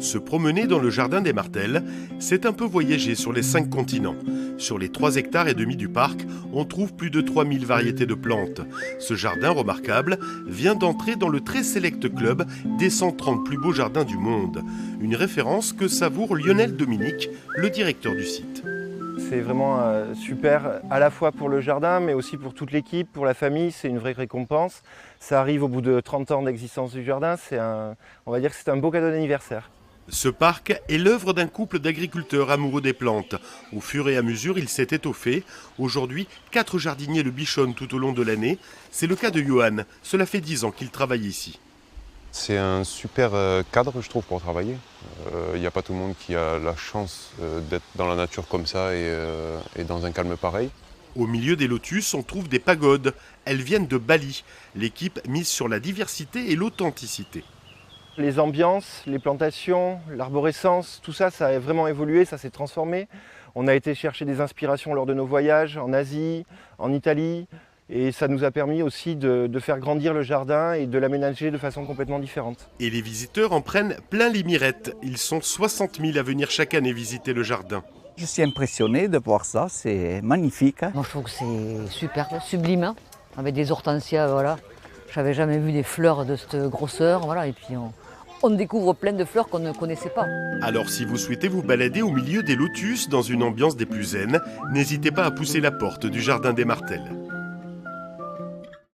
Se promener dans le jardin des Martels, c'est un peu voyager sur les 5 continents. Sur les 3,5 hectares du parc, on trouve plus de 3000 variétés de plantes. Ce jardin remarquable vient d'entrer dans le très select club des 130 plus beaux jardins du monde. Une référence que savoure Lionel Dominique, le directeur du site. C'est vraiment super, à la fois pour le jardin, mais aussi pour toute l'équipe, pour la famille. C'est une vraie récompense. Ça arrive au bout de 30 ans d'existence du jardin. On va dire que c'est un beau cadeau d'anniversaire. Ce parc est l'œuvre d'un couple d'agriculteurs amoureux des plantes. Au fur et à mesure, il s'est étoffé. Aujourd'hui, 4 jardiniers le bichonnent tout au long de l'année. C'est le cas de Johan. Cela fait 10 ans qu'il travaille ici. C'est un super cadre, je trouve, pour travailler. Il n'y a pas tout le monde qui a la chance d'être dans la nature comme ça et dans un calme pareil. Au milieu des lotus, on trouve des pagodes. Elles viennent de Bali. L'équipe mise sur la diversité et l'authenticité. Les ambiances, les plantations, l'arborescence, tout ça, ça a vraiment évolué, ça s'est transformé. On a été chercher des inspirations lors de nos voyages en Asie, en Italie. Et ça nous a permis aussi de faire grandir le jardin et de l'aménager de façon complètement différente. Et les visiteurs en prennent plein les mirettes. Ils sont 60 000 à venir chaque année visiter le jardin. Je suis impressionné de voir ça, c'est magnifique. Moi je trouve que c'est super, sublime, avec des hortensias, voilà. J'avais jamais vu des fleurs de cette grosseur, voilà. Et puis on découvre plein de fleurs qu'on ne connaissait pas. Alors si vous souhaitez vous balader au milieu des lotus dans une ambiance des plus zen, n'hésitez pas à pousser la porte du jardin des Martels.